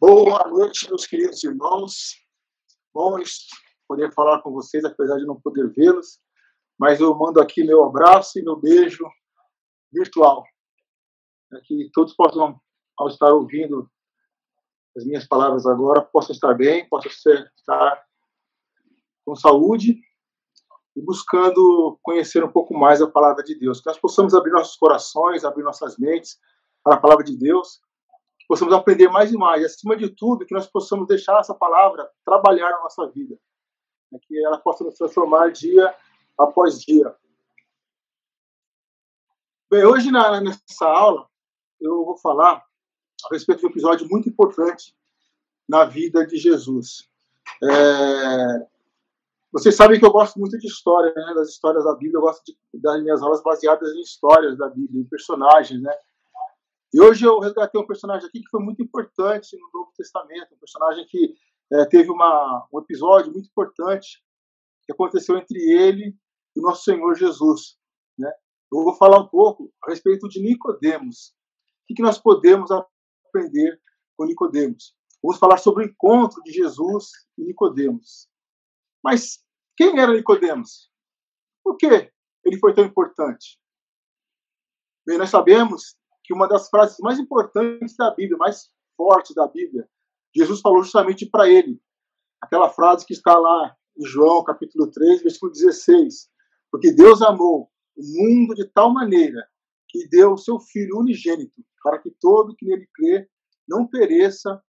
Boa noite, meus queridos irmãos. Bom poder falar com vocês, apesar de não poder vê-los, mas eu mando aqui meu abraço e meu beijo virtual, para que todos possam, ao estar ouvindo as minhas palavras agora, possam estar bem, possam estar com saúde e buscando conhecer um pouco mais a palavra de Deus. Que nós possamos abrir nossos corações, abrir nossas mentes para a palavra de Deus, que possamos aprender mais e mais. E, acima de tudo, que nós possamos deixar essa palavra trabalhar na nossa vida, que ela possa nos transformar dia após dia. Bem, hoje nessa aula eu vou falar a respeito de um episódio muito importante na vida de Jesus. Vocês sabem que eu gosto muito de história, né? Das histórias da Bíblia. Eu gosto das minhas aulas baseadas em histórias da Bíblia, em personagens, né? E hoje eu resgatei um personagem aqui que foi muito importante no Novo Testamento, um personagem que teve um episódio muito importante que aconteceu entre ele e o nosso Senhor Jesus, né? Eu vou falar um pouco a respeito de Nicodemos. O que nós podemos aprender com Nicodemos? Vamos falar sobre o encontro de Jesus e Nicodemos. Mas quem era Nicodemos? Por que ele foi tão importante? Bem, nós sabemos que uma das frases mais importantes da Bíblia, mais fortes da Bíblia, Jesus falou justamente para ele. Aquela frase que está lá em João, capítulo 3, versículo 16. Porque Deus amou o mundo de tal maneira que deu o seu Filho unigênito, para que todo que nele crê não pereça,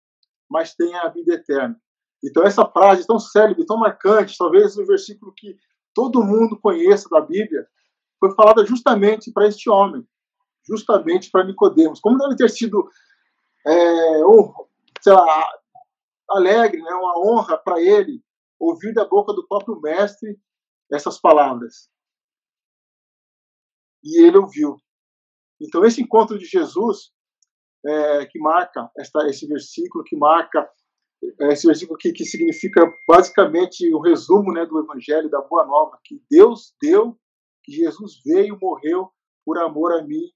mas tenha a vida eterna. Então essa frase tão célebre, tão marcante, talvez o versículo que todo mundo conheça da Bíblia, foi falada justamente para este homem, justamente para Nicodemos. Como deve ter sido alegre, né, uma honra para ele ouvir da boca do próprio mestre essas palavras. E ele ouviu. Então esse encontro de Jesus, que marca esse versículo, esse versículo que significa basicamente um resumo, né, do Evangelho, da Boa Nova, que Deus deu, que Jesus veio, morreu por amor a mim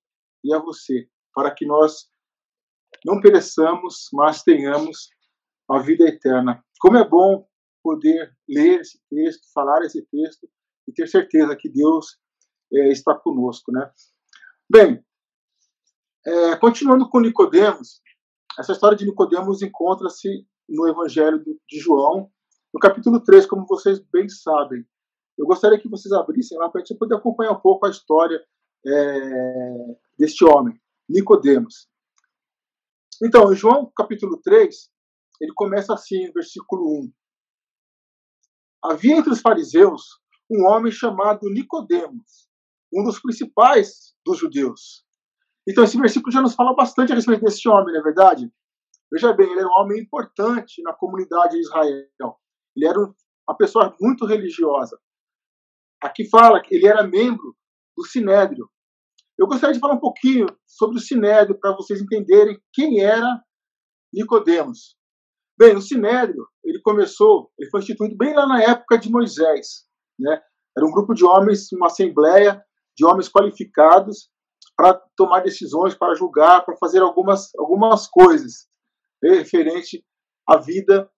e a você, para que nós não pereçamos, mas tenhamos a vida eterna. Como é bom poder ler esse texto, falar esse texto e ter certeza que Deus está conosco, né? Bem, continuando com Nicodemos, essa história de Nicodemos encontra-se no Evangelho de João, no capítulo 3, como vocês bem sabem. Eu gostaria que vocês abrissem lá para a gente poder acompanhar um pouco a história deste homem, Nicodemos. Então, em João capítulo 3, ele começa assim, versículo 1. Havia entre os fariseus um homem chamado Nicodemos, um dos principais dos judeus. Então, esse versículo já nos fala bastante a respeito desse homem, não é verdade? Veja bem, ele era um homem importante na comunidade de Israel. Ele era uma pessoa muito religiosa. Aqui fala que ele era membro do Sinédrio. Eu gostaria de falar um pouquinho sobre o Sinédrio para vocês entenderem quem era Nicodemos. Bem, o Sinédrio, ele foi instituído bem lá na época de Moisés, né? Era um grupo de homens, uma assembleia de homens qualificados para tomar decisões, para julgar, para fazer algumas coisas referente à vida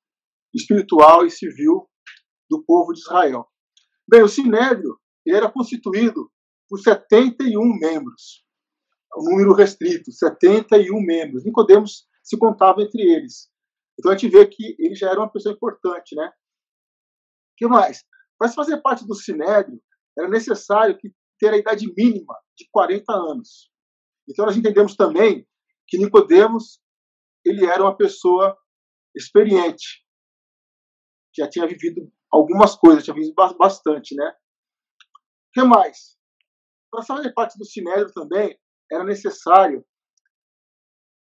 espiritual e civil do povo de Israel. Bem, o Sinédrio ele era constituído por 71 membros, um número restrito, 71 membros. Nicodemos se contava entre eles. Então a gente vê que ele já era uma pessoa importante, né? O que mais? Para se fazer parte do Sinédrio, era necessário ter a idade mínima de 40 anos. Então nós entendemos também que Nicodemos ele era uma pessoa experiente, já tinha vivido algumas coisas, tinha vivido bastante, né? O que mais? Para fazer parte do Sinédrio também, era necessário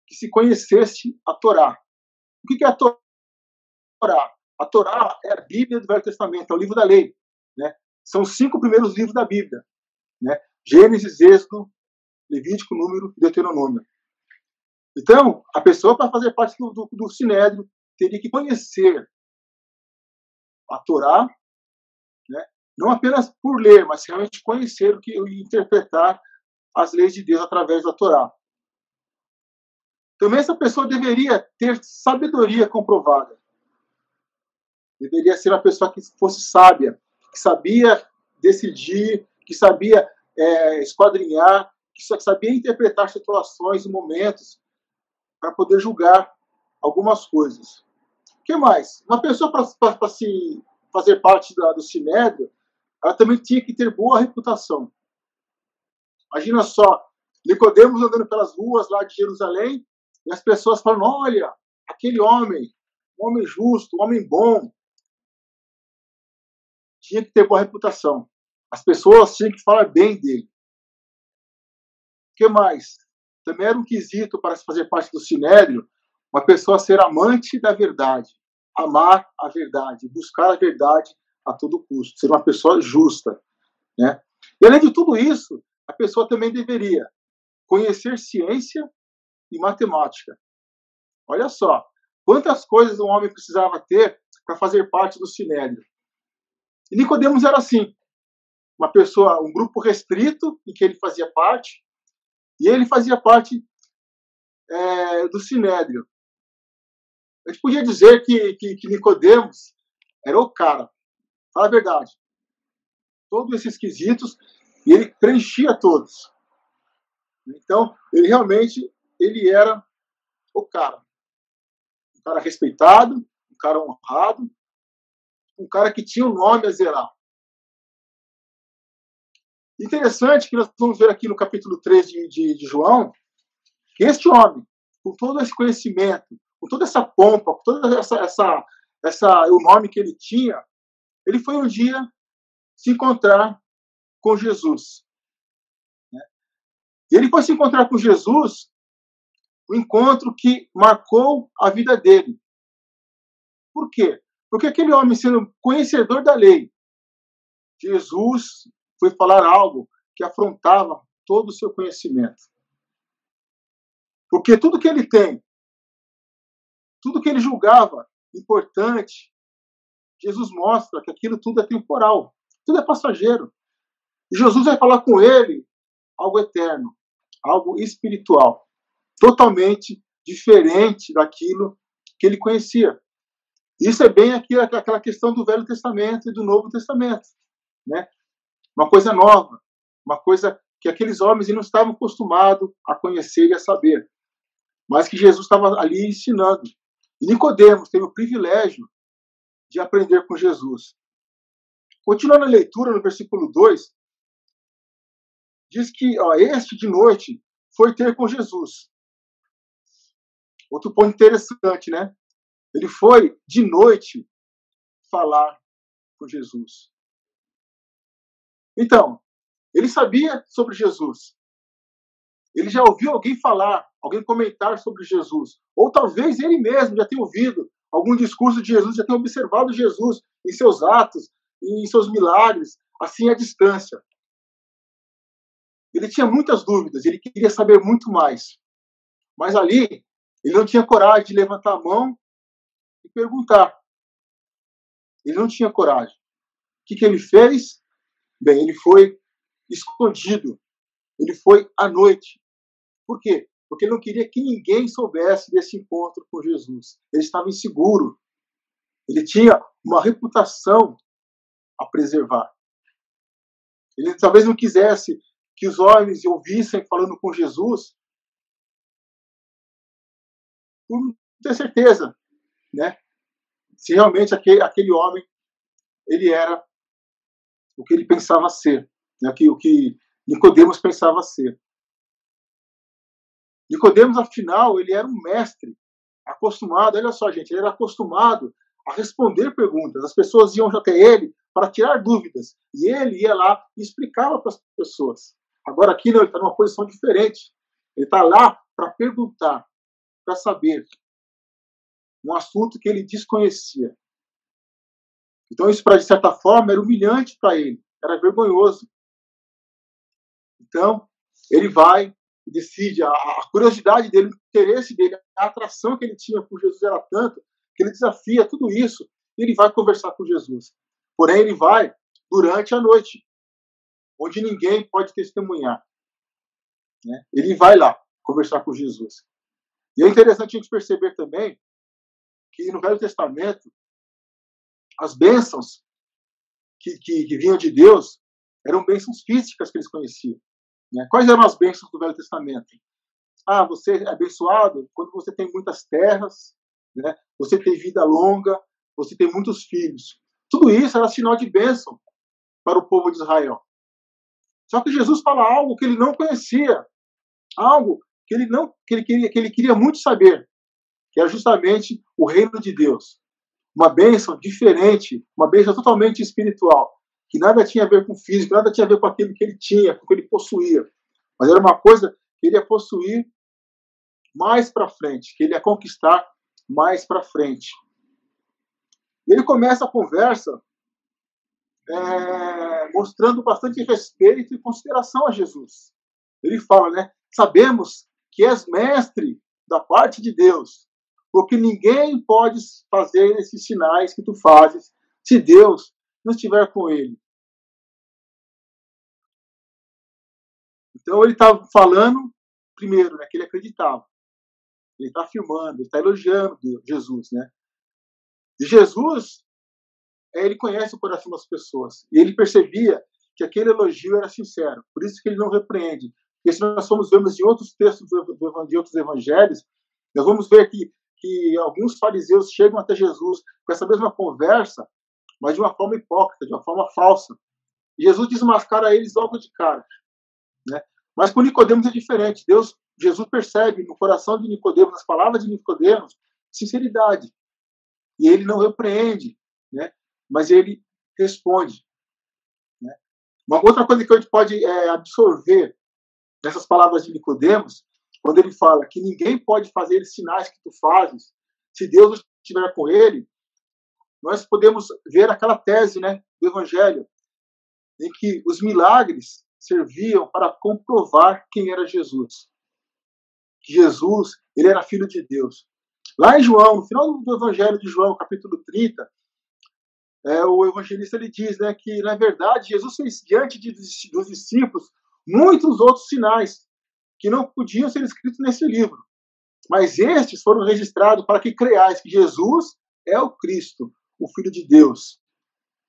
que se conhecesse a Torá. O que é a Torá? A Torá é a Bíblia do Velho Testamento, é o livro da lei, né? São os 5 primeiros livros da Bíblia, né? Gênesis, Êxodo, Levítico, Número e Deuteronômio. Então, a pessoa, para fazer parte do Sinédrio, teria que conhecer a Torá, né? Não apenas por ler, mas realmente conhecer e interpretar as leis de Deus através da Torá. Também essa pessoa deveria ter sabedoria comprovada. Deveria ser uma pessoa que fosse sábia, que sabia decidir, que sabia esquadrinhar, que sabia interpretar situações e momentos para poder julgar algumas coisas. O que mais? Uma pessoa, para se fazer parte do Sinédrio, ela também tinha que ter boa reputação. Imagina só, Nicodemos andando pelas ruas lá de Jerusalém, e as pessoas falam, olha, aquele homem, um homem justo, um homem bom, tinha que ter boa reputação. As pessoas tinham que falar bem dele. O que mais? Também era um quesito para se fazer parte do Sinédrio, uma pessoa ser amante da verdade, amar a verdade, buscar a verdade a todo custo, ser uma pessoa justa, né? E além de tudo isso, a pessoa também deveria conhecer ciência e matemática. Olha só, quantas coisas um homem precisava ter para fazer parte do Sinédrio. E Nicodemos era assim, uma pessoa, um grupo restrito em que ele fazia parte, e ele fazia parte do Sinédrio. A gente podia dizer que Nicodemos era o cara, fala a verdade. Todos esses quesitos, e ele preenchia todos. Então, ele realmente ele era o cara. Um cara respeitado, um cara honrado, um cara que tinha um nome a zelar. Interessante que nós vamos ver aqui no capítulo 3 de João, que este homem, com todo esse conhecimento, com toda essa pompa, com toda o nome que ele tinha, ele foi um dia se encontrar com Jesus. E ele foi se encontrar com Jesus, um encontro que marcou a vida dele. Por quê? Porque aquele homem, sendo conhecedor da lei, Jesus foi falar algo que afrontava todo o seu conhecimento. Porque tudo que ele tem, tudo que ele julgava importante, Jesus mostra que aquilo tudo é temporal, tudo é passageiro. E Jesus vai falar com ele algo eterno, algo espiritual, totalmente diferente daquilo que ele conhecia. Isso é bem aquela questão do Velho Testamento e do Novo Testamento, né? Uma coisa nova, uma coisa que aqueles homens não estavam acostumados a conhecer e a saber, mas que Jesus estava ali ensinando. E Nicodemos teve o privilégio de aprender com Jesus. Continuando a leitura, no versículo 2, diz que este de noite foi ter com Jesus. Outro ponto interessante, né? Ele foi de noite falar com Jesus. Então, ele sabia sobre Jesus. Ele já ouviu alguém falar, alguém comentar sobre Jesus. Ou talvez ele mesmo já tenha ouvido algum discurso de Jesus, já tenha observado Jesus em seus atos, em seus milagres, assim à distância. Ele tinha muitas dúvidas, ele queria saber muito mais. Mas ali, ele não tinha coragem de levantar a mão e perguntar. Ele não tinha coragem. O que ele fez? Bem, ele foi escondido. Ele foi à noite. Por quê? Porque ele não queria que ninguém soubesse desse encontro com Jesus. Ele estava inseguro. Ele tinha uma reputação a preservar. Ele talvez não quisesse que os homens ouvissem falando com Jesus, por não ter certeza, né? Se realmente aquele homem ele era o que ele pensava ser, né? O que Nicodemos pensava ser. Nicodemos, afinal, ele era um mestre, acostumado, olha só, gente, ele era acostumado a responder perguntas. As pessoas iam até ele para tirar dúvidas, e ele ia lá e explicava para as pessoas. Agora aqui não, ele está numa posição diferente. Ele está lá para perguntar, para saber um assunto que ele desconhecia. Então isso, de certa forma, era humilhante para ele, era vergonhoso. Então, ele vai e decide, a curiosidade dele, o interesse dele, a atração que ele tinha por Jesus era tanto, que ele desafia tudo isso, e ele vai conversar com Jesus. Porém, ele vai durante a noite, onde ninguém pode testemunhar. Né? Ele vai lá conversar com Jesus. E é interessante a gente perceber também que no Velho Testamento, as bênçãos que vinham de Deus eram bênçãos físicas que eles conheciam. Né? Quais eram as bênçãos do Velho Testamento? Ah, você é abençoado quando você tem muitas terras, né? Você tem vida longa, você tem muitos filhos. Tudo isso era sinal de bênção para o povo de Israel. Só que Jesus fala algo que ele não conhecia, algo que ele queria muito saber, que era justamente o reino de Deus. Uma bênção diferente, uma bênção totalmente espiritual, que nada tinha a ver com físico, nada tinha a ver com aquilo que ele tinha, com o que ele possuía. Mas era uma coisa que ele ia possuir mais para frente, que ele ia conquistar mais para frente. E ele começa a conversa mostrando bastante respeito e consideração a Jesus. Ele fala, né? Sabemos que és mestre da parte de Deus, porque ninguém pode fazer esses sinais que tu fazes se Deus não estiver com ele. Então ele está falando, primeiro, né, que ele acreditava. Ele está afirmando, ele está elogiando Jesus, né? E Jesus, ele conhece o coração das pessoas. E ele percebia que aquele elogio era sincero. Por isso que ele não repreende. Porque se nós formos ver em outros textos de outros evangelhos, nós vamos ver que alguns fariseus chegam até Jesus com essa mesma conversa, mas de uma forma hipócrita, de uma forma falsa. E Jesus desmascara eles logo de cara. Né? Mas com Nicodemos é diferente. Jesus percebe no coração de Nicodemos, nas palavras de Nicodemos, sinceridade. E ele não repreende, né? Mas ele responde. Né? Uma outra coisa que a gente pode absorver dessas palavras de Nicodemos, quando ele fala que ninguém pode fazer os sinais que tu fazes, se Deus não estiver com ele, nós podemos ver aquela tese, né, do Evangelho, em que os milagres serviam para comprovar quem era Jesus. Que Jesus, ele era filho de Deus. Lá em João, no final do Evangelho de João, capítulo 30, o evangelista ele diz, né, que, na verdade, Jesus fez diante dos discípulos muitos outros sinais que não podiam ser escritos nesse livro. Mas estes foram registrados para que creiais que Jesus é o Cristo, o Filho de Deus.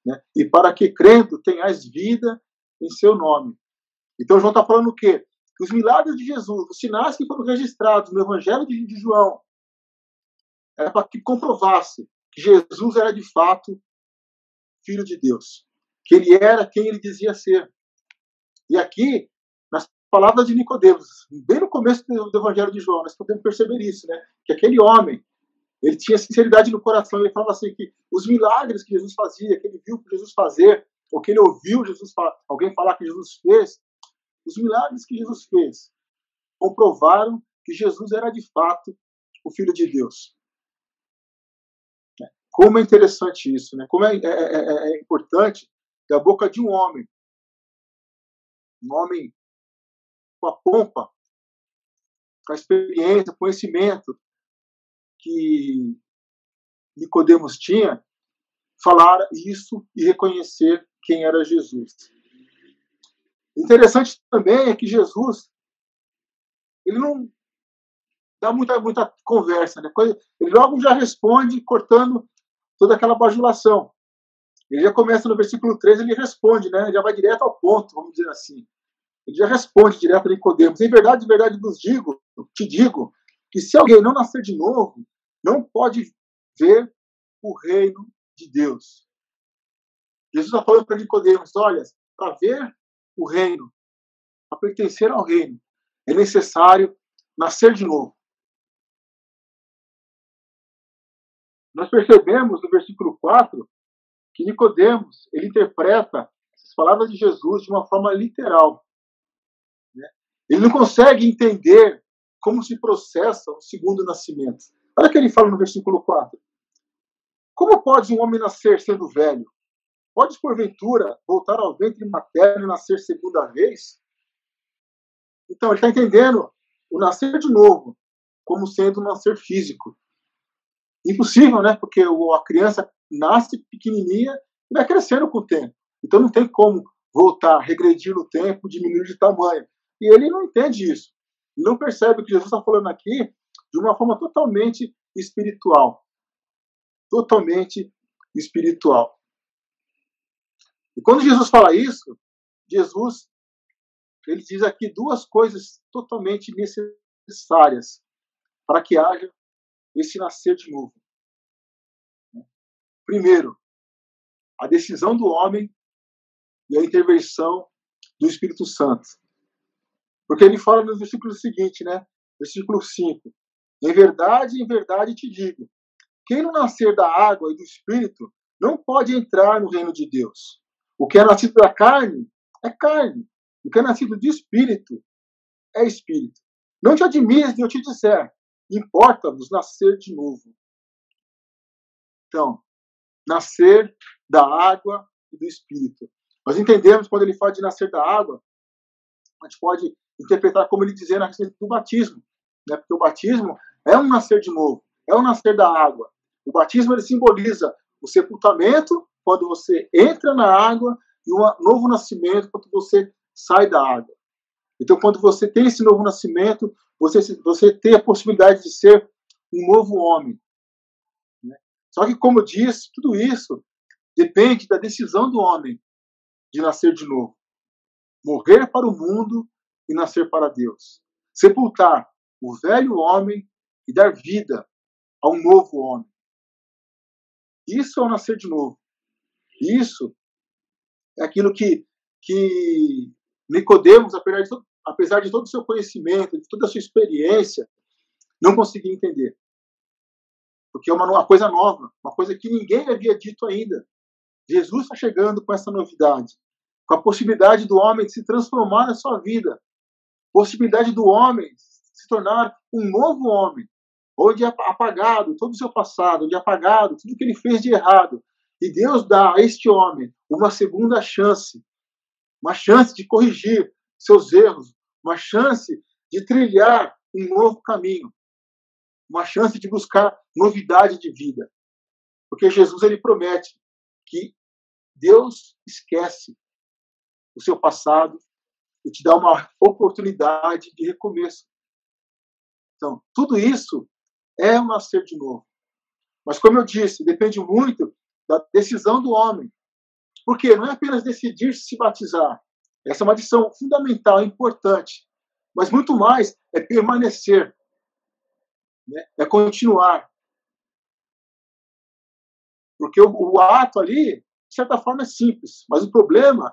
Né? E para que, crendo, tenhais vida em seu nome. Então, João está falando o quê? Que os milagres de Jesus, os sinais que foram registrados no Evangelho de João, era para que comprovasse que Jesus era, de fato, Filho de Deus. Que ele era quem ele dizia ser. E aqui, nas palavras de Nicodemos, bem no começo do Evangelho de João, nós podemos perceber isso, né? Que aquele homem, ele tinha sinceridade no coração. Ele falava assim que os milagres que Jesus fazia, que ele viu Jesus fazer, ou que ele ouviu alguém falar que Jesus fez, os milagres que Jesus fez comprovaram que Jesus era de fato o Filho de Deus. Como é interessante isso, né? Como é importante da boca de um homem com a pompa, com a experiência, o conhecimento que Nicodemos tinha, falar isso e reconhecer quem era Jesus. Interessante também é que Jesus, ele não dá muita conversa, né? Ele logo já responde cortando toda aquela bajulação. Ele já começa no versículo 3, ele responde, né? Já vai direto ao ponto, vamos dizer assim. Ele já responde direto a Nicodemos. Em verdade, te digo, que se alguém não nascer de novo, não pode ver o reino de Deus. Jesus está falando para Nicodemos, olha, para ver o reino, para pertencer ao reino, é necessário nascer de novo. Nós percebemos no versículo 4 que Nicodemos, ele interpreta as palavras de Jesus de uma forma literal. Né? Ele não consegue entender como se processa o segundo nascimento. Olha o que ele fala no versículo 4. Como pode um homem nascer sendo velho? Podes, porventura, voltar ao ventre materno e nascer segunda vez? Então, ele está entendendo o nascer de novo como sendo um nascer físico. Impossível, né? Porque a criança nasce pequenininha e vai crescendo com o tempo. Então não tem como voltar, regredir no tempo, diminuir de tamanho. E ele não entende isso. Ele não percebe que Jesus está falando aqui de uma forma totalmente espiritual. Totalmente espiritual. E quando Jesus fala isso, Jesus, ele diz aqui duas coisas totalmente necessárias para que haja esse nascer de novo. Primeiro, a decisão do homem e a intervenção do Espírito Santo. Porque ele fala no versículo seguinte, né? Versículo 5. Em verdade te digo, quem não nascer da água e do Espírito não pode entrar no reino de Deus. O que é nascido da carne é carne. O que é nascido de Espírito é Espírito. Não te admires de eu te disser, importa-vos nascer de novo. Então, nascer da água e do Espírito. Nós entendemos, quando ele fala de nascer da água, a gente pode interpretar como ele dizendo a respeito do batismo, né? Porque o batismo é um nascer de novo, é um nascer da água. O batismo, ele simboliza o sepultamento, quando você entra na água, e um novo nascimento, quando você sai da água. Então, quando você tem esse novo nascimento, você tem a possibilidade de ser um novo homem. Né? Só que, como eu disse, tudo isso depende da decisão do homem de nascer de novo. Morrer para o mundo e nascer para Deus. Sepultar o velho homem e dar vida a um novo homem. Isso é o nascer de novo. Isso é aquilo que Nicodemos, apesar de todo o seu conhecimento, de toda a sua experiência, não conseguia entender. Porque é uma coisa nova, uma coisa que ninguém havia dito ainda. Jesus está chegando com essa novidade, com a possibilidade do homem de se transformar na sua vida, possibilidade do homem se tornar um novo homem, onde é apagado todo o seu passado, onde é apagado tudo que ele fez de errado. E Deus dá a este homem uma segunda chance, uma chance de corrigir seus erros, uma chance de trilhar um novo caminho, uma chance de buscar novidade de vida. Porque Jesus, ele promete que Deus esquece o seu passado e te dá uma oportunidade de recomeço. Então, tudo isso é um nascer de novo. Mas, como eu disse, depende muito da decisão do homem. Porque não é apenas decidir se batizar. Essa é uma decisão fundamental, importante. Mas muito mais é permanecer. Né? É continuar. Porque o ato ali, de certa forma, é simples. Mas o problema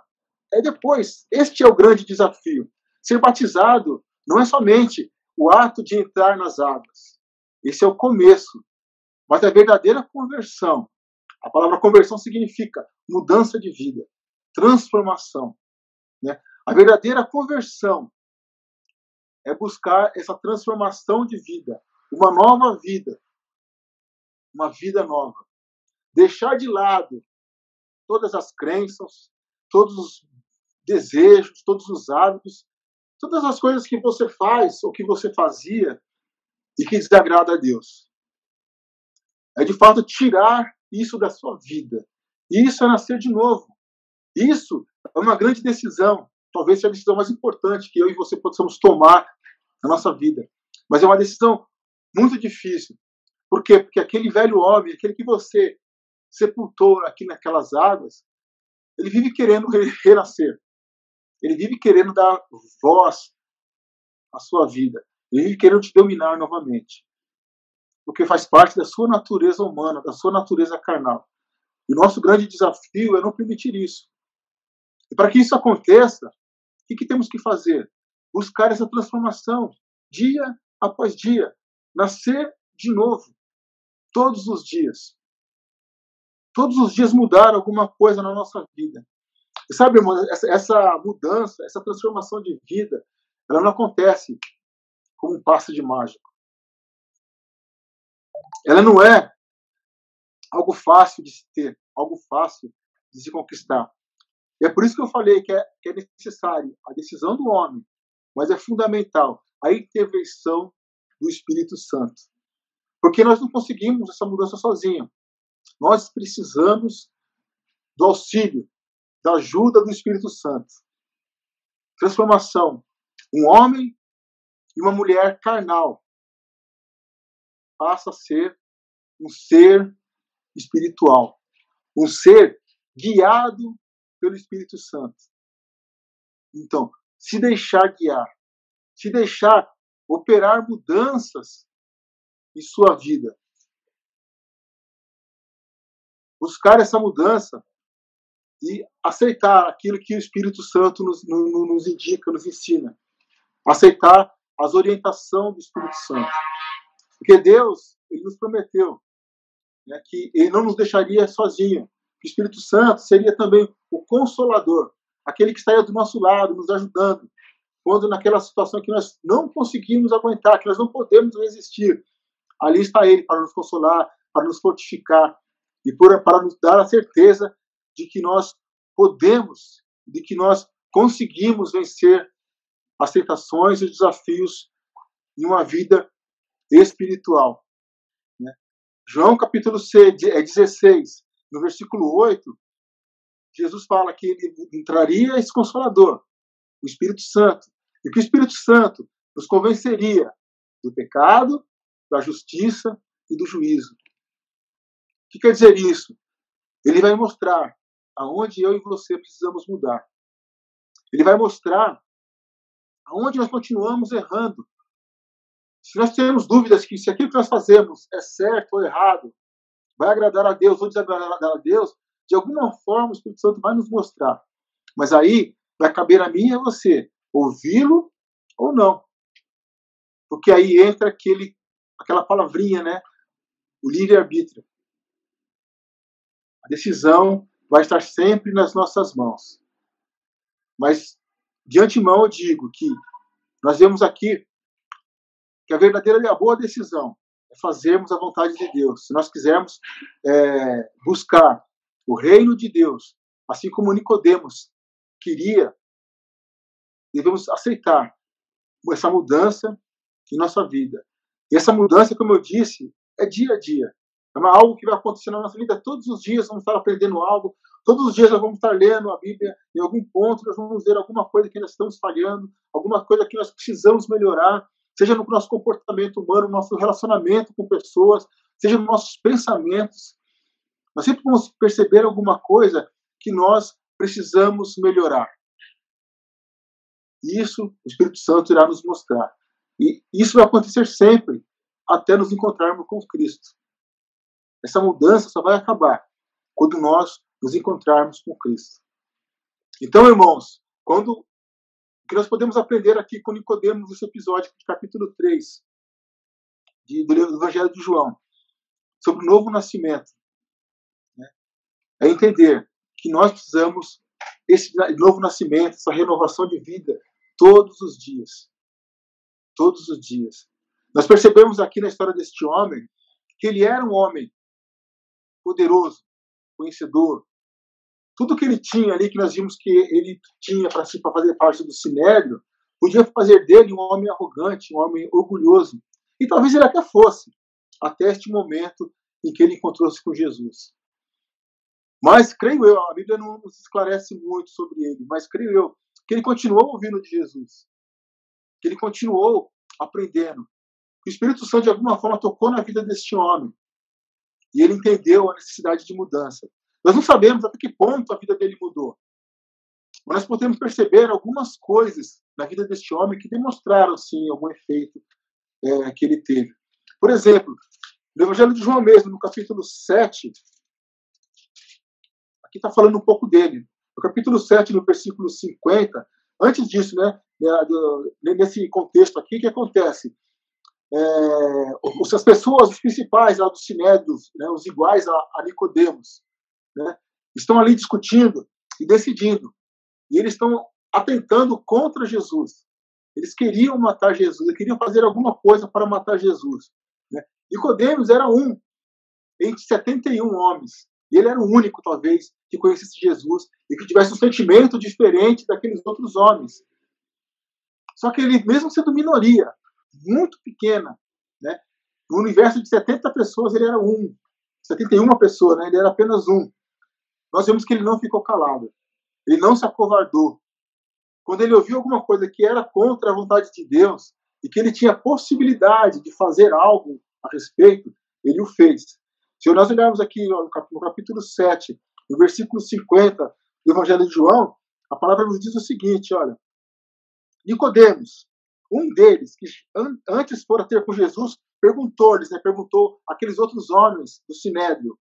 é depois. Este é o grande desafio. Ser batizado não é somente o ato de entrar nas águas. Esse é o começo. Mas a verdadeira conversão, a palavra conversão significa mudança de vida, transformação. Né? A verdadeira conversão é buscar essa transformação de vida, uma nova vida, uma vida nova. Deixar de lado todas as crenças, todos os desejos, todos os hábitos, todas as coisas que você faz ou que você fazia e que desagrada a Deus. É de fato tirar isso da sua vida. Isso é nascer de novo. Isso é uma grande decisão. Talvez seja a decisão mais importante que eu e você possamos tomar na nossa vida. Mas é uma decisão muito difícil. Por quê? Porque aquele velho homem, aquele que você sepultou aqui naquelas águas, ele vive querendo renascer. Ele vive querendo dar voz à sua vida. Ele vive querendo te dominar novamente. Porque faz parte da sua natureza humana, da sua natureza carnal. E o nosso grande desafio é não permitir isso. E para que isso aconteça, o que temos que fazer? Buscar essa transformação, dia após dia. Nascer de novo, todos os dias. Todos os dias mudar alguma coisa na nossa vida. E sabe, irmão, essa mudança, essa transformação de vida, ela não acontece como um passe de mágica. Ela não é algo fácil de se ter, algo fácil de se conquistar. E é por isso que eu falei que é necessário a decisão do homem, mas é fundamental a intervenção do Espírito Santo. Porque nós não conseguimos essa mudança sozinhos. Nós precisamos do auxílio, da ajuda do Espírito Santo. Transformação. Um homem e uma mulher carnal passa a ser um ser espiritual, um ser guiado pelo Espírito Santo. Então, se deixar guiar, se deixar operar mudanças em sua vida, buscar essa mudança e aceitar aquilo que o Espírito Santo nos indica, nos ensina. Aceitar as orientações do Espírito Santo. Porque Deus, Ele nos prometeu, né, que Ele não nos deixaria sozinho. O Espírito Santo seria também o Consolador, aquele que estaria do nosso lado, nos ajudando, quando naquela situação que nós não conseguimos aguentar, que nós não podemos resistir. Ali está Ele para nos consolar, para nos fortificar e para nos dar a certeza de que nós podemos, de que nós conseguimos vencer as tentações e os desafios em uma vida espiritual. Né? João capítulo 16, no versículo 8, Jesus fala que ele entraria esse Consolador, o Espírito Santo, e que o Espírito Santo nos convenceria do pecado, da justiça e do juízo. O que quer dizer isso? Ele vai mostrar aonde eu e você precisamos mudar. Ele vai mostrar aonde nós continuamos errando. Se nós temos dúvidas que se aquilo que nós fazemos é certo ou errado, vai agradar a Deus ou desagradar a Deus, de alguma forma o Espírito Santo vai nos mostrar. Mas aí vai caber a mim e a você ouvi-lo ou não. Porque aí entra aquela palavrinha, né? O livre-arbítrio. A decisão vai estar sempre nas nossas mãos. Mas, de antemão, eu digo que nós vemos aqui que a verdadeira e a boa decisão é fazermos a vontade de Deus. Se nós quisermos buscar o reino de Deus, assim como Nicodemos queria, devemos aceitar essa mudança em nossa vida. E essa mudança, como eu disse, é dia a dia. É algo que vai acontecer na nossa vida todos os dias, vamos estar aprendendo algo, todos os dias nós vamos estar lendo a Bíblia, em algum ponto nós vamos ver alguma coisa que nós estamos falhando, alguma coisa que nós precisamos melhorar, seja no nosso comportamento humano, no nosso relacionamento com pessoas, seja nos nossos pensamentos. Nós sempre vamos perceber alguma coisa que nós precisamos melhorar. Isso o Espírito Santo irá nos mostrar. E isso vai acontecer sempre, até nos encontrarmos com Cristo. Essa mudança só vai acabar quando nós nos encontrarmos com Cristo. Então, irmãos, o que nós podemos aprender aqui com Nicodemos nesse episódio de capítulo 3 do Evangelho de João, sobre o novo nascimento, né? É entender que nós precisamos esse novo nascimento, essa renovação de vida, todos os dias. Todos os dias. Nós percebemos aqui na história deste homem que ele era um homem poderoso, conhecedor. Tudo que ele tinha ali, que nós vimos que ele tinha para fazer parte do Sinédrio, podia fazer dele um homem arrogante, um homem orgulhoso. E talvez ele até fosse, até este momento em que ele encontrou-se com Jesus. Mas, creio eu, a Bíblia não nos esclarece muito sobre ele, mas creio eu que ele continuou ouvindo de Jesus. Que ele continuou aprendendo. Que o Espírito Santo, de alguma forma, tocou na vida deste homem. E ele entendeu a necessidade de mudança. Nós não sabemos até que ponto a vida dele mudou. Mas nós podemos perceber algumas coisas na vida deste homem que demonstraram, sim, algum efeito que ele teve. Por exemplo, no Evangelho de João mesmo, no capítulo 7, aqui está falando um pouco dele. No capítulo 7, no versículo 50, antes disso, né, nesse contexto aqui, o que acontece? As pessoas, os principais lá do Sinédrio, né, os iguais a Nicodemos, né, estão ali discutindo e decidindo. E eles estão atentando contra Jesus. Eles queriam matar Jesus, eles queriam fazer alguma coisa para matar Jesus. Né? Nicodemos era um entre 71 homens. E ele era o único, talvez, que conhecesse Jesus e que tivesse um sentimento diferente daqueles outros homens. Só que ele, mesmo sendo minoria, muito pequena, né? No universo de 70 pessoas, ele era 71 pessoas, né? Ele era apenas um. Nós vemos que ele não ficou calado. Ele não se acovardou. Quando ele ouviu alguma coisa que era contra a vontade de Deus e que ele tinha possibilidade de fazer algo a respeito, ele o fez. Se nós olharmos aqui no capítulo 7, no versículo 50 do Evangelho de João, a palavra nos diz o seguinte, olha, Nicodemos, um deles, que antes fora ter com Jesus, perguntou-lhes, perguntou àqueles outros homens do Sinédrio,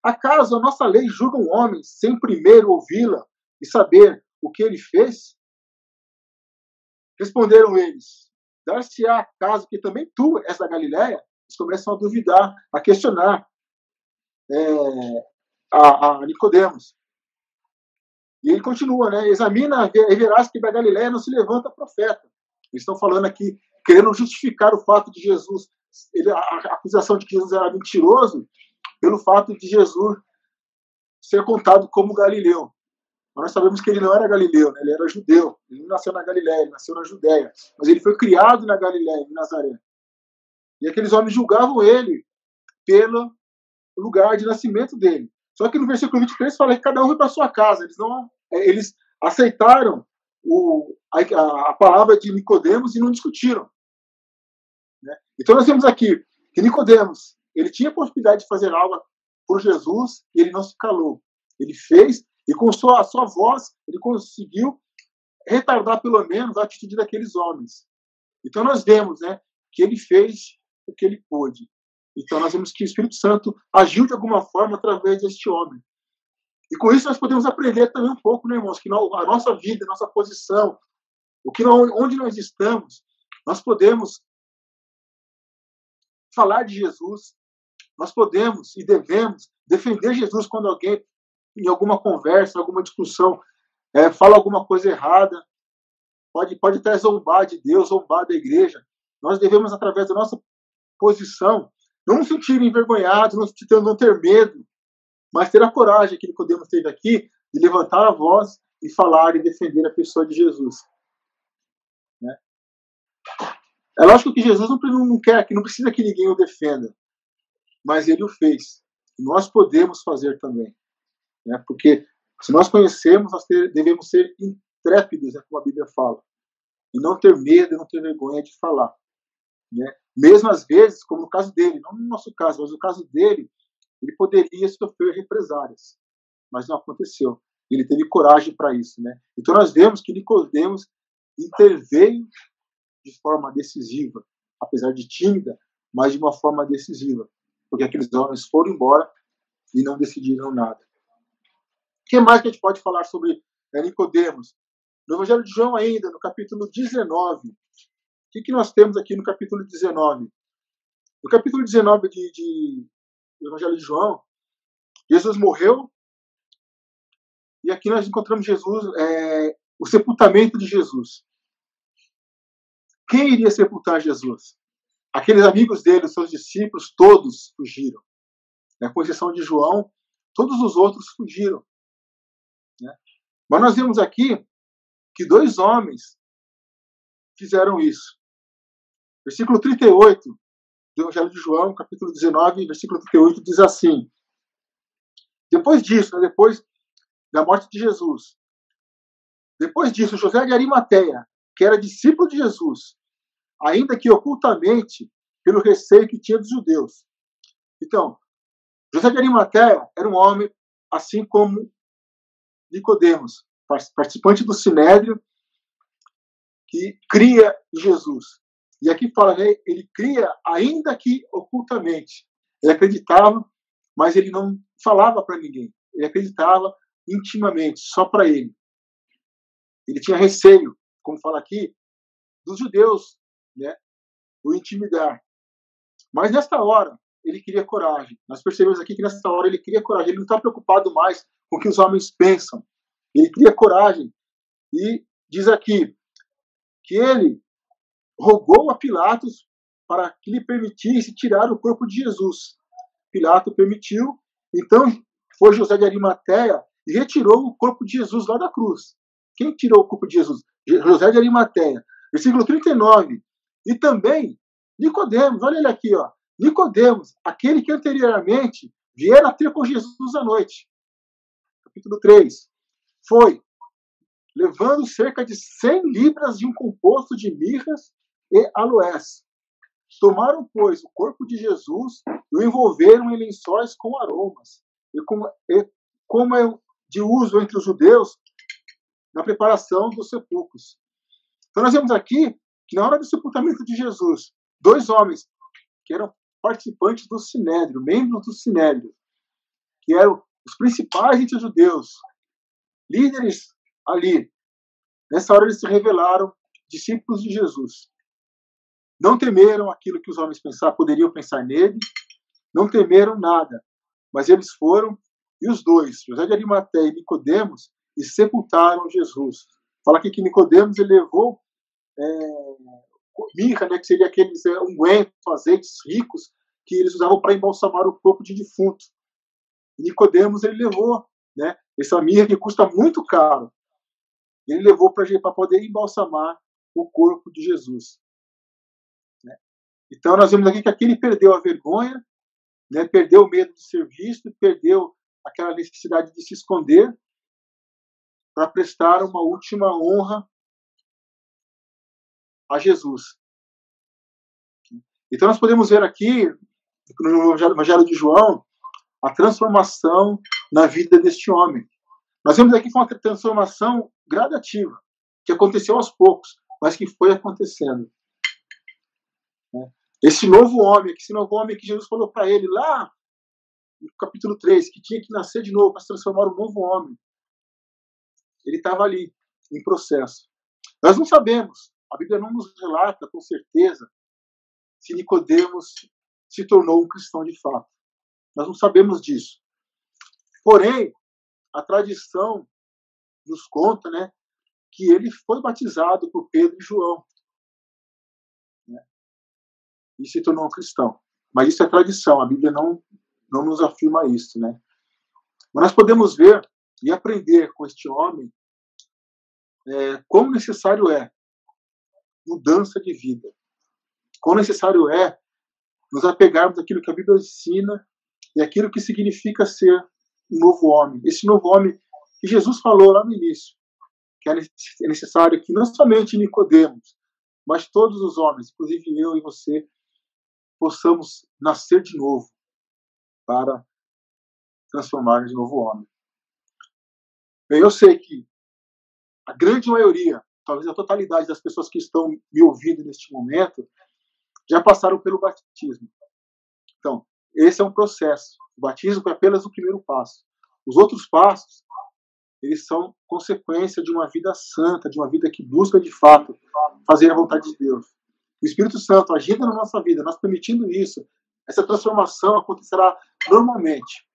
acaso a nossa lei julga um homem sem primeiro ouvi-la e saber o que ele fez? Responderam eles, dar-se-á acaso que também tu és da Galiléia? Eles começam a duvidar, a questionar a Nicodemos. E ele continua, examina e verás que da Galiléia não se levanta profeta. Eles estão falando aqui, querendo justificar o fato de Jesus, a acusação de que Jesus era mentiroso, pelo fato de Jesus ser contado como galileu. Mas nós sabemos que ele não era galileu, ele era judeu. Ele não nasceu na Galiléia, ele nasceu na Judéia. Mas ele foi criado na Galiléia, em Nazaré. E aqueles homens julgavam ele pelo lugar de nascimento dele. Só que no versículo 23 fala que cada um foi para sua casa. Eles aceitaram a palavra de Nicodemos e não discutiram. Então nós temos aqui que Nicodemos, ele tinha a possibilidade de fazer algo por Jesus e ele não se calou. Ele fez e com a sua voz ele conseguiu retardar pelo menos a atitude daqueles homens. Então nós vemos, que ele fez o que ele pôde. Então nós vemos que o Espírito Santo agiu de alguma forma através deste homem. E com isso nós podemos aprender também um pouco, irmãos, que a nossa vida, a nossa posição, onde nós estamos, nós podemos falar de Jesus, nós podemos e devemos defender Jesus quando alguém, em alguma conversa, alguma discussão, fala alguma coisa errada, pode até zombar de Deus, zombar da igreja. Nós devemos, através da nossa posição, não nos sentir envergonhados, não ter medo, mas ter a coragem que Nicodemos teve aqui de levantar a voz e falar e defender a pessoa de Jesus. É lógico que Jesus não quer, que não precisa que ninguém o defenda, mas ele o fez. E nós podemos fazer também. Porque se nós conhecemos, nós devemos ser intrépidos, como a Bíblia fala. E não ter medo, não ter vergonha de falar. Mesmo às vezes, como no caso dele, não no nosso caso, mas no caso dele, ele poderia sofrer represálias. Mas não aconteceu. Ele teve coragem para isso. Então nós vemos que Nicodemos interveio de forma decisiva, apesar de tímida, mas de uma forma decisiva. Porque aqueles homens foram embora e não decidiram nada. O que mais que a gente pode falar sobre Nicodemos? No Evangelho de João ainda, no capítulo 19, o que nós temos aqui no capítulo 19? No capítulo 19 do Evangelho de João, Jesus morreu, e aqui nós encontramos Jesus, o sepultamento de Jesus. Quem iria sepultar Jesus? Aqueles amigos dele, os seus discípulos, todos fugiram. Com exceção de João, todos os outros fugiram. Mas nós vemos aqui que 2 homens fizeram isso. Versículo 38 do Evangelho de João, capítulo 19, versículo 38, diz assim: depois disso, depois da morte de Jesus, depois disso, José de Arimateia, que era discípulo de Jesus, ainda que ocultamente, pelo receio que tinha dos judeus. Então, José de Arimateia era um homem, assim como Nicodemos, participante do Sinédrio, que cria em Jesus. E aqui fala, ele cria ainda que ocultamente. Ele acreditava, mas ele não falava para ninguém. Ele acreditava intimamente, só para ele. Ele tinha receio, como fala aqui, dos judeus, o intimidar. Mas nesta hora, ele queria coragem. Nós percebemos aqui que nesta hora ele queria coragem. Ele não está preocupado mais com o que os homens pensam. Ele queria coragem. E diz aqui que ele rogou a Pilatos para que lhe permitisse tirar o corpo de Jesus. Pilatos permitiu. Então foi José de Arimateia e retirou o corpo de Jesus lá da cruz. Quem tirou o corpo de Jesus? José de Arimateia. Versículo 39. E também Nicodemos, olha ele aqui, Nicodemos, aquele que anteriormente viera a ter com Jesus à noite. Capítulo 3. Foi, levando cerca de 100 libras de um composto de mirras e aloés. Tomaram, pois, o corpo de Jesus e o envolveram em lençóis com aromas, como é de uso entre os judeus na preparação dos sepulcros. Então nós vemos aqui que na hora do sepultamento de Jesus, 2 homens que eram participantes do Sinédrio, membros do Sinédrio, que eram os principais entre os judeus, líderes ali, nessa hora eles se revelaram discípulos de Jesus. Não temeram aquilo que os homens poderiam pensar nele, não temeram nada, mas eles foram, e os dois, José de Arimateia e Nicodemos, e sepultaram Jesus. Fala aqui que Nicodemos ele levou mirra, né, que seria aqueles ungüentos, azeites ricos que eles usavam para embalsamar o corpo de defunto. E Nicodemos ele levou, né, essa mirra que custa muito caro. Ele levou para poder embalsamar o corpo de Jesus. Né? Então nós vemos aqui que aqui ele perdeu a vergonha, né, perdeu o medo de ser visto, perdeu aquela necessidade de se esconder para prestar uma última honra a Jesus. Então nós podemos ver aqui, no Evangelho de João, a transformação na vida deste homem. Nós vemos aqui que foi uma transformação gradativa, que aconteceu aos poucos, mas que foi acontecendo. Esse novo homem que Jesus falou para ele lá no capítulo 3, que tinha que nascer de novo para se transformar um novo homem, ele estava ali, em processo. Nós não sabemos, a Bíblia não nos relata com certeza se Nicodemos se tornou um cristão de fato. Nós não sabemos disso. Porém, a tradição nos conta, né, que ele foi batizado por Pedro e João, né, e se tornou um cristão. Mas isso é tradição, a Bíblia não nos afirma isso, né? Mas nós podemos ver e aprender com este homem quão necessário é mudança de vida, quão necessário é nos apegarmos àquilo que a Bíblia ensina e aquilo que significa ser um novo homem. Esse novo homem que Jesus falou lá no início, que é necessário que não somente Nicodemos, mas todos os homens, inclusive eu e você, possamos nascer de novo para transformar-nos em novo homem. Bem, eu sei que a grande maioria, talvez a totalidade das pessoas que estão me ouvindo neste momento, já passaram pelo batismo. Então, esse é um processo. O batismo é apenas o primeiro passo. Os outros passos, eles são consequência de uma vida santa, de uma vida que busca, de fato, fazer a vontade de Deus. O Espírito Santo agindo na nossa vida, nós permitindo isso, essa transformação acontecerá normalmente.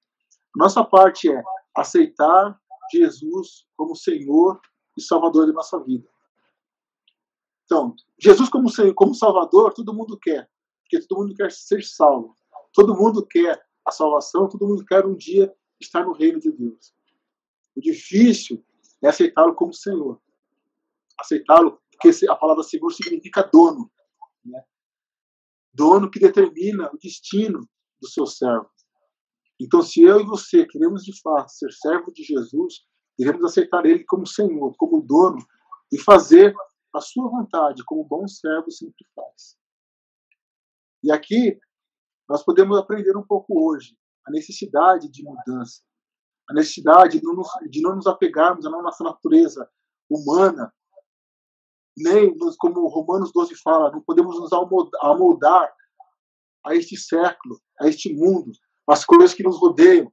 Nossa parte é aceitar Jesus como Senhor e Salvador da nossa vida. Então, Jesus como Salvador, todo mundo quer, porque todo mundo quer ser salvo. Todo mundo quer a salvação, todo mundo quer um dia estar no reino de Deus. O difícil é aceitá-lo como Senhor. Aceitá-lo, porque a palavra Senhor significa dono. Né? Dono que determina o destino do seu servo. Então, se eu e você queremos de fato ser servo de Jesus, devemos aceitar Ele como Senhor, como dono, e fazer a sua vontade, como bom servo sempre faz. E aqui, nós podemos aprender um pouco hoje a necessidade de mudança, a necessidade de não nos apegarmos à nossa natureza humana, nem, como Romanos 12 fala, não podemos nos amoldar a este século, a este mundo, as coisas que nos rodeiam.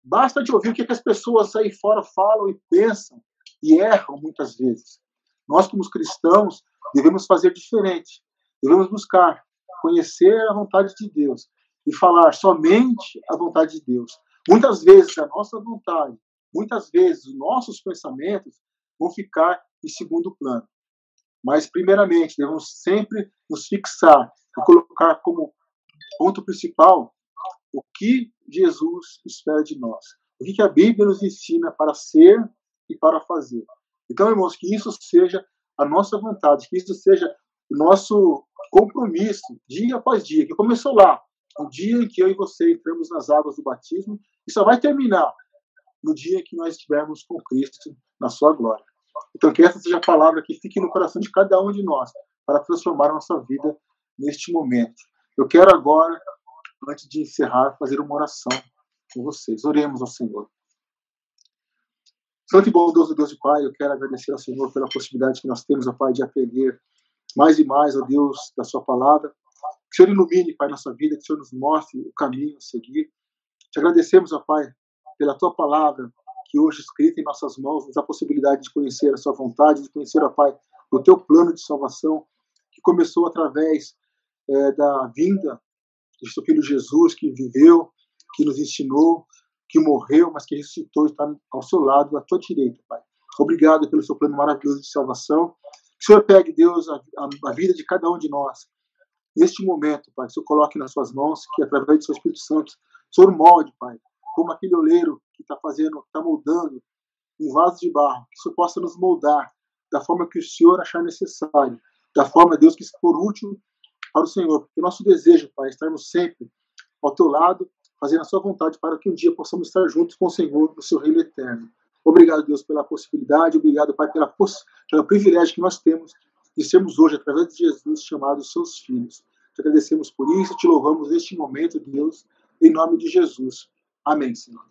Basta de ouvir o que as pessoas aí fora falam e pensam e erram muitas vezes. Nós, como cristãos, devemos fazer diferente. Devemos buscar conhecer a vontade de Deus e falar somente a vontade de Deus. Muitas vezes a nossa vontade, muitas vezes os nossos pensamentos vão ficar em segundo plano. Mas, primeiramente, devemos sempre nos fixar e colocar como ponto principal o que Jesus espera de nós. O que a Bíblia nos ensina para ser e para fazer. Então, irmãos, que isso seja a nossa vontade, que isso seja o nosso compromisso, dia após dia, que começou lá, o dia em que eu e você entramos nas águas do batismo, e só vai terminar no dia em que nós estivermos com Cristo na sua glória. Então, que essa seja a palavra que fique no coração de cada um de nós, para transformar a nossa vida neste momento. Eu quero agora, antes de encerrar, fazer uma oração com vocês. Oremos ao Senhor. Santo e bondoso Deus e Pai, eu quero agradecer ao Senhor pela possibilidade que nós temos, ó Pai, de aprender mais e mais, ó Deus, da sua palavra. Que o Senhor ilumine, Pai, nossa vida, que o Senhor nos mostre o caminho a seguir. Te agradecemos, ó Pai, pela tua palavra, que hoje escrita em nossas mãos, nos dá a possibilidade de conhecer a sua vontade, de conhecer, ó Pai, o teu plano de salvação, que começou através da vinda de seu Filho Jesus, que viveu, que nos ensinou, que morreu, mas que ressuscitou e está ao seu lado, à tua direita, Pai. Obrigado pelo seu plano maravilhoso de salvação. Que o Senhor pegue, Deus, a vida de cada um de nós. Neste momento, Pai, que o Senhor coloque nas suas mãos, que através do seu Espírito Santo, o Senhor molde, Pai, como aquele oleiro que está fazendo, que está moldando um vaso de barro, que o Senhor possa nos moldar da forma que o Senhor achar necessário, da forma, Deus, que for útil para o Senhor. Porque nosso desejo, Pai, é estarmos sempre ao teu lado, fazendo a sua vontade, para que um dia possamos estar juntos com o Senhor no seu reino eterno. Obrigado, Deus, pela possibilidade, obrigado, Pai, pelo privilégio que nós temos de sermos hoje, através de Jesus, chamados seus filhos. Te agradecemos por isso, te louvamos neste momento, Deus, em nome de Jesus. Amém, Senhor.